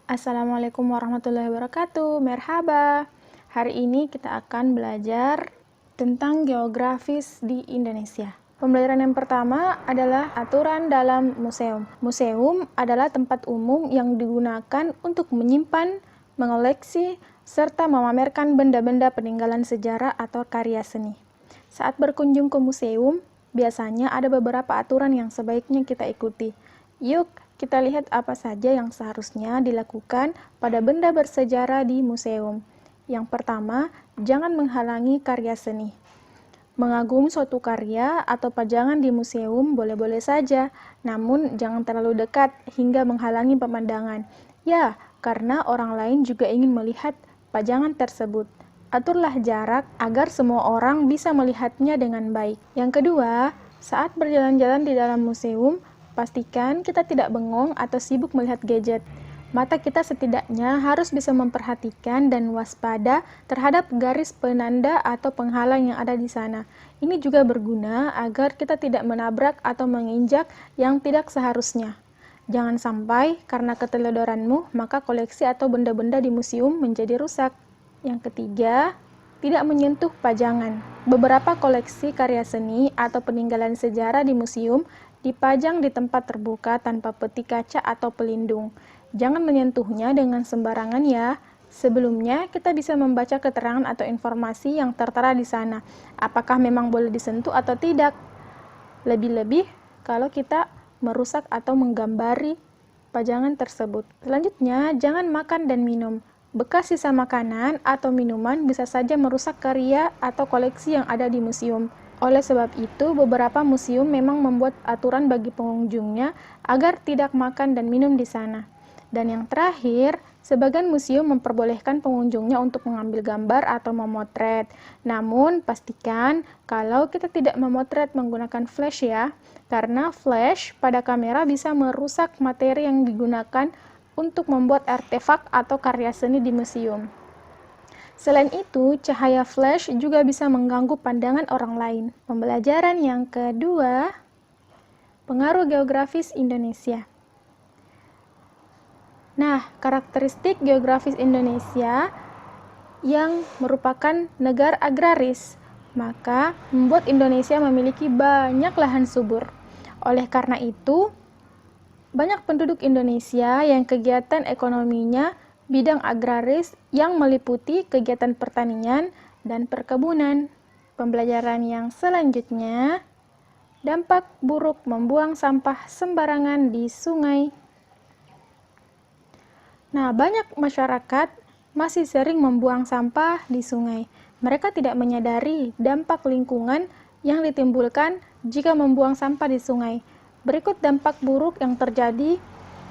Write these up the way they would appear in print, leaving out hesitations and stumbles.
Assalamualaikum warahmatullahi wabarakatuh. Merhaba. Hari ini kita akan belajar tentang geografis di Indonesia. Pembelajaran yang pertama adalah aturan dalam museum. Museum adalah tempat umum yang digunakan untuk menyimpan, mengoleksi, serta memamerkan benda-benda peninggalan sejarah atau karya seni. Saat berkunjung ke museum, biasanya ada beberapa aturan yang sebaiknya kita ikuti. Yuk, kita lihat apa saja yang seharusnya dilakukan pada benda bersejarah di museum. Yang pertama, jangan menghalangi karya seni. Mengagumi suatu karya atau pajangan di museum boleh-boleh saja, namun jangan terlalu dekat hingga menghalangi pemandangan. Ya, karena orang lain juga ingin melihat pajangan tersebut. Aturlah jarak agar semua orang bisa melihatnya dengan baik. Yang kedua, saat berjalan-jalan di dalam museum, pastikan kita tidak bengong atau sibuk melihat gadget. Mata kita setidaknya harus bisa memperhatikan dan waspada terhadap garis penanda atau penghalang yang ada di sana. Ini juga berguna agar kita tidak menabrak atau menginjak yang tidak seharusnya. Jangan sampai karena keteledoranmu, maka koleksi atau benda-benda di museum menjadi rusak. Yang ketiga, tidak menyentuh pajangan. Beberapa koleksi karya seni atau peninggalan sejarah di museum dipajang di tempat terbuka tanpa peti kaca atau pelindung. Jangan menyentuhnya dengan sembarangan ya. Sebelumnya, kita bisa membaca keterangan atau informasi yang tertera di sana. Apakah memang boleh disentuh atau tidak? Lebih-lebih kalau kita merusak atau menggambari pajangan tersebut. Selanjutnya, jangan makan dan minum. Bekas sisa makanan atau minuman bisa saja merusak karya atau koleksi yang ada di museum. Oleh sebab itu, beberapa museum memang membuat aturan bagi pengunjungnya agar tidak makan dan minum di sana. Dan yang terakhir, sebagian museum memperbolehkan pengunjungnya untuk mengambil gambar atau memotret. Namun, pastikan kalau kita tidak memotret menggunakan flash ya, karena flash pada kamera bisa merusak materi yang digunakan untuk membuat artefak atau karya seni di museum. Selain itu, cahaya flash juga bisa mengganggu pandangan orang lain. Pembelajaran yang kedua, pengaruh geografis Indonesia. Nah, karakteristik geografis Indonesia yang merupakan negara agraris, maka membuat Indonesia memiliki banyak lahan subur. Oleh karena itu, banyak penduduk Indonesia yang kegiatan ekonominya bidang agraris yang meliputi kegiatan pertanian dan perkebunan. Pembelajaran yang selanjutnya, dampak buruk membuang sampah sembarangan di sungai. Nah, banyak masyarakat masih sering membuang sampah di sungai. Mereka tidak menyadari dampak lingkungan yang ditimbulkan jika membuang sampah di sungai. Berikut dampak buruk yang terjadi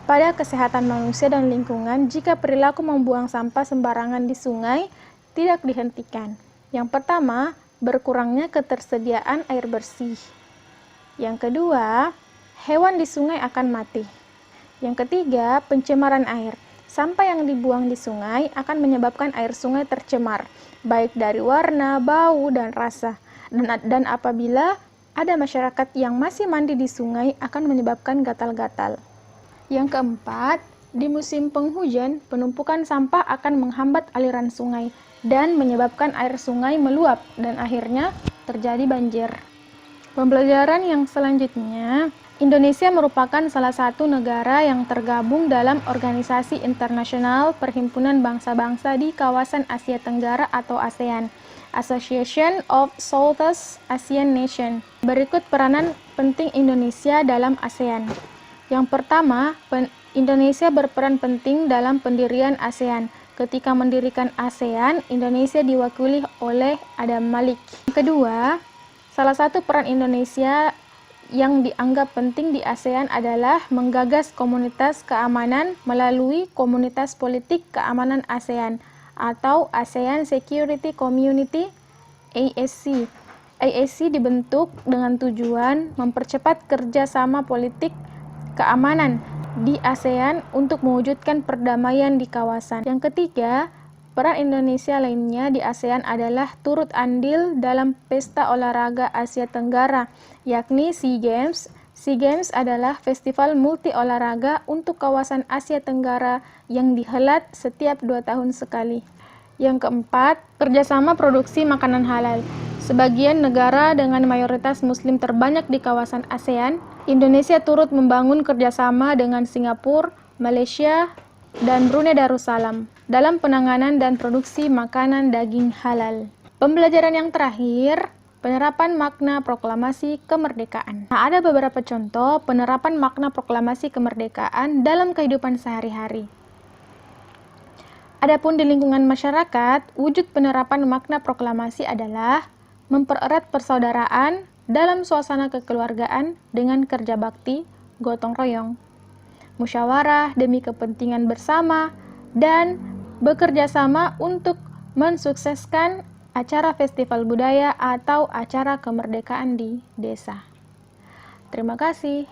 pada kesehatan manusia dan lingkungan jika perilaku membuang sampah sembarangan di sungai tidak dihentikan. Yang pertama, berkurangnya ketersediaan air bersih. Yang kedua, hewan di sungai akan mati. Yang ketiga, pencemaran air. Sampah yang dibuang di sungai akan menyebabkan air sungai tercemar, baik dari warna, bau, dan rasa. Dan apabila ada masyarakat yang masih mandi di sungai akan menyebabkan gatal-gatal. Yang keempat, di musim penghujan, penumpukan sampah akan menghambat aliran sungai dan menyebabkan air sungai meluap dan akhirnya terjadi banjir. Pembelajaran yang selanjutnya, Indonesia merupakan salah satu negara yang tergabung dalam Organisasi Internasional Perhimpunan Bangsa-Bangsa di Kawasan Asia Tenggara atau ASEAN, Association of Southeast Asian Nations. Berikut peranan penting Indonesia dalam ASEAN. Yang pertama, Indonesia berperan penting dalam pendirian ASEAN. Ketika mendirikan ASEAN, Indonesia diwakili oleh Adam Malik. Yang kedua, salah satu peran Indonesia yang dianggap penting di ASEAN adalah menggagas komunitas keamanan melalui Komunitas Politik Keamanan ASEAN atau ASEAN Security Community (ASC). ASC dibentuk dengan tujuan mempercepat kerjasama politik keamanan di ASEAN untuk mewujudkan perdamaian di kawasan. Yang ketiga, peran Indonesia lainnya di ASEAN adalah turut andil dalam Pesta Olahraga Asia Tenggara, yakni SEA Games, SEA Games adalah festival multi olahraga untuk kawasan Asia Tenggara yang dihelat setiap 2 tahun sekali. Yang keempat, kerjasama produksi makanan halal. Sebagian negara dengan mayoritas muslim terbanyak di kawasan ASEAN, Indonesia turut membangun kerjasama dengan Singapura, Malaysia, dan Brunei Darussalam dalam penanganan dan produksi makanan daging halal. Pembelajaran yang terakhir, penerapan makna proklamasi kemerdekaan. Nah, ada beberapa contoh penerapan makna proklamasi kemerdekaan dalam kehidupan sehari-hari. Adapun di lingkungan masyarakat, wujud penerapan makna proklamasi adalah mempererat persaudaraan dalam suasana kekeluargaan dengan kerja bakti, gotong royong, musyawarah demi kepentingan bersama, dan bekerja sama untuk mensukseskan acara festival budaya atau acara kemerdekaan di desa. Terima kasih.